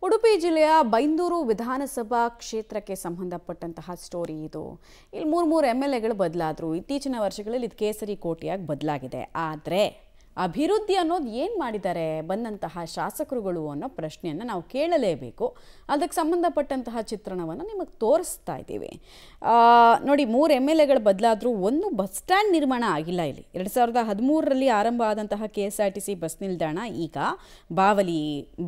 ಉಡುಪಿ ಜಿಲ್ಲೆಯ ಬೈಂದೂರು ವಿಧಾನಸಭಾ ಕ್ಷೇತ್ರಕ್ಕೆ ಸಂಬಂಧಪಟ್ಟಂತಹ ಸ್ಟೋರಿ ಇದು. ಇಲ್ಲಿ ಮೂರು MLAಗಳು ಬದಲಾದರು. ಇತ್ತೀಚಿನ ವರ್ಷಗಳಲ್ಲಿ ಇದು ಕೇಸರಿ ಕೋಟೆಯಾಗಿ ಬದಲಾಗಿದೆ. ಆದರೆ ಅಭಿವೃದ್ಧಿ ಅನ್ನೋದು ಏನು ಮಾಡಿದ್ದಾರೆ ಬಂದಂತಹ ಶಾಸಕರುಗಳು ಅನ್ನೋ ಪ್ರಶ್ನೆಯನ್ನು ನಾವು ಕೇಳಲೇಬೇಕು. ಅದಕ್ಕೆ ಸಂಬಂಧಪಟ್ಟಂತಹ ಚಿತ್ರಣವನ್ನು ನಿಮಗೆ ತೋರಿಸ್ತಾ ಇದ್ದೀವಿ. ನೋಡಿ, 3 MLAಗಳು ಬದಲಾದರೂ ಒಂದು ಬಸ್ ಸ್ಟ್ಯಾಂಡ್ ನಿರ್ಮಾಣ ಆಗಿಲ್ಲ. ಇಲ್ಲಿ 2013ರಲ್ಲಿ ಆರಂಭ ಆದಂತಹ KSRTC ಬಸ್ ನಿಲ್ದಾಣ ಈಗ ಬಾವಲಿ,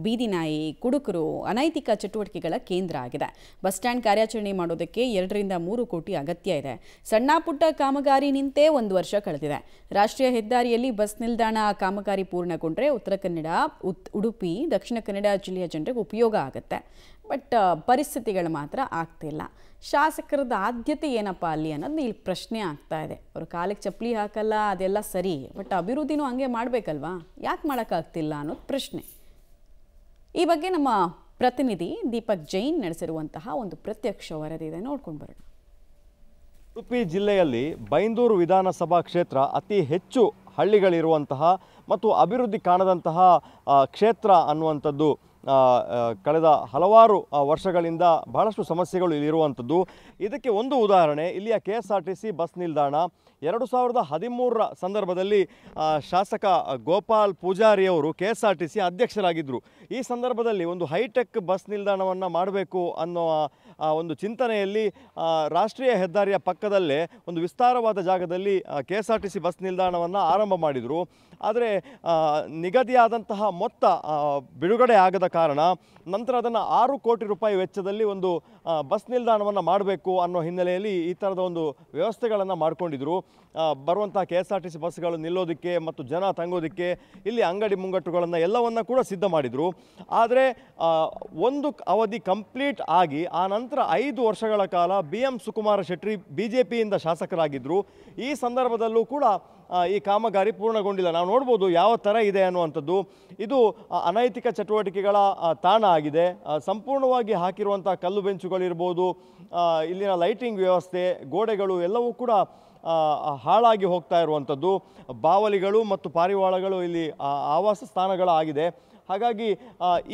ಬೀದಿನಾಯಿ, ಕುಡುಕರು, ಅನೈತಿಕ ಚಟುವಟಿಕೆಗಳ ಕೇಂದ್ರ ಆಗಿದೆ. ಬಸ್ ಸ್ಟ್ಯಾಂಡ್ ಕಾರ್ಯಾಚರಣೆ ಮಾಡೋದಕ್ಕೆ 2 ರಿಂದ 3 ಕೋಟಿ ಅಗತ್ಯ ಇದೆ. ಸಣ್ಣ ಪುಟ್ಟ ಕಾಮಗಾರಿ ನಿಂತೇ 1 ವರ್ಷ ಕಳೆದಿದೆ. ರಾಷ್ಟ್ರೀಯ ಹೆದ್ದಾರಿಯಲ್ಲಿ ಬಸ್ ನಿಲ್ದಾಣ ಕಾಮಗಾರಿ ಪೂರ್ಣಗೊಂಡ್ರೆ ಉತ್ತರ ಕನ್ನಡ, ಉಡುಪಿ, ದಕ್ಷಿಣ ಕನ್ನಡ ಜಿಲ್ಲೆಯ ಜನರಿಗೆ ಉಪಯೋಗ ಆಗುತ್ತೆ. ಬಟ್ ಪರಿಸ್ಥಿತಿಗಳು ಮಾತ್ರ ಆಗ್ತಿಲ್ಲ. ಶಾಸಕರದ ಆದ್ಯತೆ ಏನಪ್ಪ ಅಲ್ಲಿ ಅನ್ನೋದು ಇಲ್ಲಿ ಪ್ರಶ್ನೆ ಆಗ್ತಾ ಇದೆ. ಅವರು ಕಾಲಿಗೆ ಚಪ್ಪಲಿ ಹಾಕಲ್ಲ, ಅದೆಲ್ಲ ಸರಿ, ಬಟ್ ಅಭಿವೃದ್ಧಿನೂ ಹಂಗೆ ಮಾಡಬೇಕಲ್ವಾ? ಯಾಕೆ ಮಾಡೋಕ್ಕಾಗ್ತಿಲ್ಲ ಅನ್ನೋದು ಪ್ರಶ್ನೆ. ಈ ಬಗ್ಗೆ ನಮ್ಮ ಪ್ರತಿನಿಧಿ ದೀಪಕ್ ಜೈನ್ ನಡೆಸಿರುವಂತಹ ಒಂದು ಪ್ರತ್ಯಕ್ಷ ವರದಿ ಇದೆ, ನೋಡ್ಕೊಂಡು ಬರೋಣ. ಉಡುಪಿ ಜಿಲ್ಲೆಯಲ್ಲಿ ಬೈಂದೂರು ವಿಧಾನಸಭಾ ಕ್ಷೇತ್ರ ಅತಿ ಹೆಚ್ಚು ಹಳ್ಳಿಗಳಿರುವಂತಹ ಮತ್ತು ಅಭಿವೃದ್ಧಿ ಕಾಣದಂತಹ ಕ್ಷೇತ್ರ ಅನ್ನುವಂಥದ್ದು ಕಳೆದ ಹಲವಾರು ವರ್ಷಗಳಿಂದ ಬಹಳಷ್ಟು ಸಮಸ್ಯೆಗಳು ಇಲ್ಲಿರುವಂಥದ್ದು. ಇದಕ್ಕೆ ಒಂದು ಉದಾಹರಣೆ ಇಲ್ಲಿಯ KSRTC ಬಸ್ ನಿಲ್ದಾಣ. 2013ರ ಸಂದರ್ಭದಲ್ಲಿ ಶಾಸಕ ಗೋಪಾಲ್ ಪೂಜಾರಿಯವರು KSRTC ಅಧ್ಯಕ್ಷರಾಗಿದ್ದರು. ಈ ಸಂದರ್ಭದಲ್ಲಿ ಒಂದು ಹೈಟೆಕ್ ಬಸ್ ನಿಲ್ದಾಣವನ್ನು ಮಾಡಬೇಕು ಅನ್ನೋ ಒಂದು ಚಿಂತನೆಯಲ್ಲಿ ರಾಷ್ಟ್ರೀಯ ಹೆದ್ದಾರಿಯ ಪಕ್ಕದಲ್ಲೇ ಒಂದು ವಿಸ್ತಾರವಾದ ಜಾಗದಲ್ಲಿ KSRTC ಬಸ್ ನಿಲ್ದಾಣವನ್ನು ಆರಂಭ ಮಾಡಿದರು. ಆದರೆ ನಿಗದಿಯಾದಂತಹ ಮೊತ್ತ ಬಿಡುಗಡೆ ಆಗದ ಕಾರಣ ನಂತರ ಅದನ್ನು 6 ಕೋಟಿ ರೂಪಾಯಿ ವೆಚ್ಚದಲ್ಲಿ ಒಂದು ಬಸ್ ನಿಲ್ದಾಣವನ್ನು ಮಾಡಬೇಕು ಅನ್ನೋ ಹಿನ್ನೆಲೆಯಲ್ಲಿ ಈ ಥರದ ಒಂದು ವ್ಯವಸ್ಥೆಗಳನ್ನು ಮಾಡಿಕೊಂಡಿದ್ರು. ಬರುವಂಥ KSRTC ಬಸ್ಗಳು ನಿಲ್ಲೋದಕ್ಕೆ ಮತ್ತು ಜನ ತಂಗೋದಕ್ಕೆ ಇಲ್ಲಿ ಅಂಗಡಿ ಮುಂಗಟ್ಟುಗಳನ್ನು ಎಲ್ಲವನ್ನ ಕೂಡ ಸಿದ್ಧ ಮಾಡಿದರು. ಆದರೆ ಒಂದು ಅವಧಿ ಕಂಪ್ಲೀಟ್ ಆಗಿ ಆ ನಂತರ 5 ವರ್ಷಗಳ ಕಾಲ BM ಸುಕುಮಾರ ಶೆಟ್ಟಿ BJPಯಿಂದ ಶಾಸಕರಾಗಿದ್ದರು. ಈ ಸಂದರ್ಭದಲ್ಲೂ ಕೂಡ ಈ ಕಾಮಗಾರಿ ಪೂರ್ಣಗೊಂಡಿಲ್ಲ. ನಾವು ನೋಡ್ಬೋದು ಯಾವ ಥರ ಇದೆ ಅನ್ನುವಂಥದ್ದು. ಇದು ಅನೈತಿಕ ಚಟುವಟಿಕೆಗಳ ತಾಣ ಆಗಿದೆ. ಸಂಪೂರ್ಣವಾಗಿ ಹಾಕಿರುವಂಥ ಕಲ್ಲು ಬೆಂಚುಗಳಿರ್ಬೋದು, ಇಲ್ಲಿನ ಲೈಟಿಂಗ್ ವ್ಯವಸ್ಥೆ, ಗೋಡೆಗಳು ಎಲ್ಲವೂ ಕೂಡ ಹಾಳಾಗಿ ಹೋಗ್ತಾ ಇರುವಂಥದ್ದು. ಬಾವಲಿಗಳು ಮತ್ತು ಪಾರಿವಾಳಗಳು ಇಲ್ಲಿ ಆವಾಸ ಸ್ಥಾನಗಳಾಗಿದೆ. ಹಾಗಾಗಿ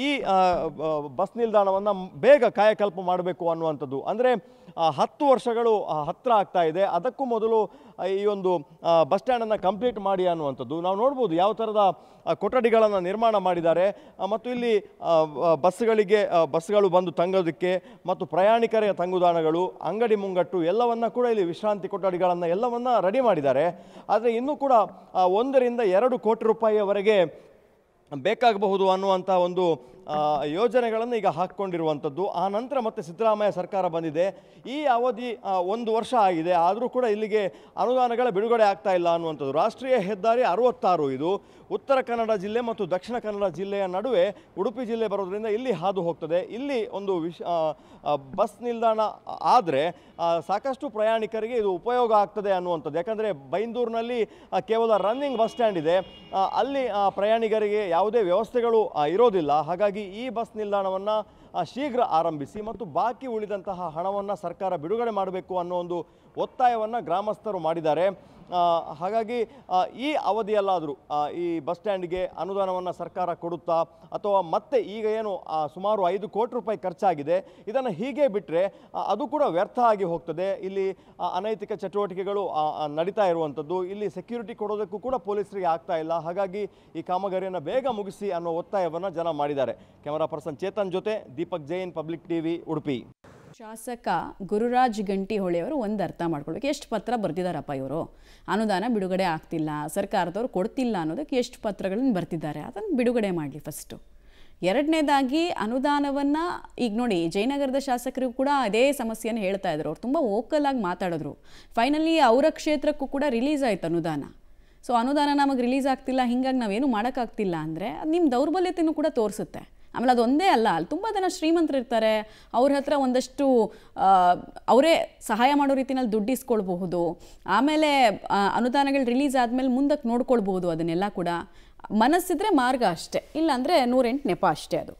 ಈ ಬಸ್ ನಿಲ್ದಾಣವನ್ನು ಬೇಗ ಕಾಯಕಲ್ಪ ಮಾಡಬೇಕು ಅನ್ನುವಂಥದ್ದು. ಅಂದರೆ 10 ವರ್ಷಗಳು ಹತ್ತಿರ ಆಗ್ತಾ ಇದೆ. ಅದಕ್ಕೂ ಮೊದಲು ಈ ಒಂದು ಬಸ್ ಸ್ಟ್ಯಾಂಡನ್ನು ಕಂಪ್ಲೀಟ್ ಮಾಡಿ ಅನ್ನುವಂಥದ್ದು. ನಾವು ನೋಡ್ಬೋದು ಯಾವ ಥರದ ಕೊಠಡಿಗಳನ್ನು ನಿರ್ಮಾಣ ಮಾಡಿದ್ದಾರೆ ಮತ್ತು ಇಲ್ಲಿ ಬಸ್ಗಳು ಬಂದು ತಂಗೋದಕ್ಕೆ ಮತ್ತು ಪ್ರಯಾಣಿಕರ ತಂಗುದಾಣಗಳು, ಅಂಗಡಿ ಮುಂಗಟ್ಟು ಎಲ್ಲವನ್ನ ಕೂಡ ಇಲ್ಲಿ ವಿಶ್ರಾಂತಿ ಕೊಠಡಿಗಳನ್ನು ಎಲ್ಲವನ್ನ ರೆಡಿ ಮಾಡಿದ್ದಾರೆ. ಆದರೆ ಇನ್ನೂ ಕೂಡ 1 ರಿಂದ 2 ಕೋಟಿ ರೂಪಾಯಿಯವರೆಗೆ ಬೇಕಾಗಬಹುದು ಅನ್ನುವಂಥ ಒಂದು ಯೋಜನೆಗಳನ್ನು ಈಗ ಹಾಕ್ಕೊಂಡಿರುವಂಥದ್ದು. ಆ ನಂತರ ಮತ್ತೆ ಸಿದ್ದರಾಮಯ್ಯ ಸರ್ಕಾರ ಬಂದಿದೆ. ಈ ಅವಧಿ 1 ವರ್ಷ ಆಗಿದೆ, ಆದರೂ ಕೂಡ ಇಲ್ಲಿಗೆ ಅನುದಾನಗಳ ಬಿಡುಗಡೆ ಆಗ್ತಾ ಇಲ್ಲ ಅನ್ನುವಂಥದ್ದು. ರಾಷ್ಟ್ರೀಯ ಹೆದ್ದಾರಿ 66 ಇದು ಉತ್ತರ ಕನ್ನಡ ಜಿಲ್ಲೆ ಮತ್ತು ದಕ್ಷಿಣ ಕನ್ನಡ ಜಿಲ್ಲೆಯ ನಡುವೆ ಉಡುಪಿ ಜಿಲ್ಲೆ ಬರೋದ್ರಿಂದ ಇಲ್ಲಿ ಹಾದು ಹೋಗ್ತದೆ. ಇಲ್ಲಿ ಒಂದು ಬಸ್ ನಿಲ್ದಾಣ ಆದರೆ ಸಾಕಷ್ಟು ಪ್ರಯಾಣಿಕರಿಗೆ ಇದು ಉಪಯೋಗ ಆಗ್ತದೆ ಅನ್ನುವಂಥದ್ದು. ಯಾಕಂದರೆ ಬೈಂದೂರಿನಲ್ಲಿ ಕೇವಲ ರನ್ನಿಂಗ್ ಬಸ್ ಸ್ಟ್ಯಾಂಡ್ ಇದೆ, ಅಲ್ಲಿ ಪ್ರಯಾಣಿಕರಿಗೆ ಯಾವುದೇ ವ್ಯವಸ್ಥೆಗಳು ಇರೋದಿಲ್ಲ. ಹಾಗಾಗಿ ಈ ಬಸ್ ನಿಲ್ದಾಣವನ್ನು ಶೀಘ್ರ ಆರಂಭಿಸಿ ಮತ್ತು ಬಾಕಿ ಉಳಿದಂತಹ ಹಣವನ್ನು ಸರ್ಕಾರ ಬಿಡುಗಡೆ ಮಾಡಬೇಕು ಅನ್ನೋ ಒಂದು ಒತ್ತಾಯವನ್ನು ಗ್ರಾಮಸ್ಥರು ಮಾಡಿದ್ದಾರೆ. ಹಾಗಾಗಿ ಈ ಅವಧಿಯಲ್ಲಾದರೂ ಈ ಬಸ್ ಸ್ಟ್ಯಾಂಡ್ಗೆ ಅನುದಾನವನ್ನು ಸರ್ಕಾರ ಕೊಡುತ್ತಾ ಅಥವಾ ಮತ್ತೆ ಈಗ ಏನು ಸುಮಾರು 5 ಕೋಟಿ ರೂಪಾಯಿ ಖರ್ಚಾಗಿದೆ, ಇದನ್ನು ಹೀಗೆ ಬಿಟ್ಟರೆ ಅದು ಕೂಡ ವ್ಯರ್ಥ ಆಗಿ ಹೋಗ್ತದೆ. ಇಲ್ಲಿ ಅನೈತಿಕ ಚಟುವಟಿಕೆಗಳು ನಡೀತಾ ಇರುವಂಥದ್ದು. ಇಲ್ಲಿ ಸೆಕ್ಯೂರಿಟಿ ಕೊಡೋದಕ್ಕೂ ಕೂಡ ಪೊಲೀಸರಿಗೆ ಆಗ್ತಾ ಇಲ್ಲ. ಹಾಗಾಗಿ ಈ ಕಾಮಗಾರಿಯನ್ನು ಬೇಗ ಮುಗಿಸಿ ಅನ್ನೋ ಒತ್ತಾಯವನ್ನು ಜನ ಮಾಡಿದ್ದಾರೆ. ಕ್ಯಾಮರಾ ಪರ್ಸನ್ ಚೇತನ್ ಜೊತೆ ದೀಪಕ್ ಜೈನ್, ಪಬ್ಲಿಕ್ TV, ಉಡುಪಿ. ಶಾಸಕ ಗುರುರಾಜ್ ಗಂಟಿಹೊಳೆಯವರು ಒಂದು ಅರ್ಥ ಮಾಡ್ಕೊಳ್ಬೇಕು. ಎಷ್ಟು ಪತ್ರ ಬರೆದಿದ್ದಾರಪ್ಪ ಇವರು? ಅನುದಾನ ಬಿಡುಗಡೆ ಆಗ್ತಿಲ್ಲ, ಸರ್ಕಾರದವ್ರು ಕೊಡ್ತಿಲ್ಲ ಅನ್ನೋದಕ್ಕೆ ಎಷ್ಟು ಪತ್ರಗಳನ್ನು ಬರ್ತಿದ್ದಾರೆ, ಅದನ್ನು ಬಿಡುಗಡೆ ಮಾಡಲಿ ಫಸ್ಟು. ಎರಡನೇದಾಗಿ ಅನುದಾನವನ್ನು ಈಗ ನೋಡಿ, ಜಯನಗರದ ಶಾಸಕರಿಗೂ ಕೂಡ ಅದೇ ಸಮಸ್ಯೆಯನ್ನು ಹೇಳ್ತಾ ಇದ್ರು. ಅವ್ರು ತುಂಬ ವೋಕಲ್ ಆಗಿ ಮಾತಾಡಿದ್ರು. ಫೈನಲಿ ಅವರ ಕ್ಷೇತ್ರಕ್ಕೂ ಕೂಡ ರಿಲೀಸ್ ಆಯ್ತು ಅನುದಾನ. ಸೊ ಅನುದಾನ ನಮಗೆ ರಿಲೀಸ್ ಆಗ್ತಿಲ್ಲ, ಹೀಗಾಗಿ ನಾವೇನು ಮಾಡೋಕ್ಕಾಗ್ತಿಲ್ಲ ಅಂದರೆ ಅದು ನಿಮ್ಮ ದೌರ್ಬಲ್ಯತೆಯೂ ಕೂಡ ತೋರಿಸುತ್ತೆ. ಆಮೇಲೆ ಅದೊಂದೇ ಅಲ್ಲ, ಅಲ್ಲಿ ತುಂಬ ಜನ ಶ್ರೀಮಂತರು ಇರ್ತಾರೆ, ಅವ್ರ ಹತ್ರ ಒಂದಷ್ಟು ಅವರೇ ಸಹಾಯ ಮಾಡೋ ರೀತಿಯಲ್ಲಿ ದುಡ್ಡು ಇಸ್ಕೊಳ್ಬಹುದು. ಆಮೇಲೆ ಅನುದಾನಗಳು ರಿಲೀಸ್ ಆದಮೇಲೆ ಮುಂದಕ್ಕೆ ನೋಡ್ಕೊಳ್ಬಹುದು. ಅದನ್ನೆಲ್ಲ ಕೂಡ ಮನಸ್ಸಿದ್ರೆ ಮಾರ್ಗ ಅಷ್ಟೇ, ಇಲ್ಲಾಂದರೆ 108 ನೆಪ ಅಷ್ಟೇ ಅದು.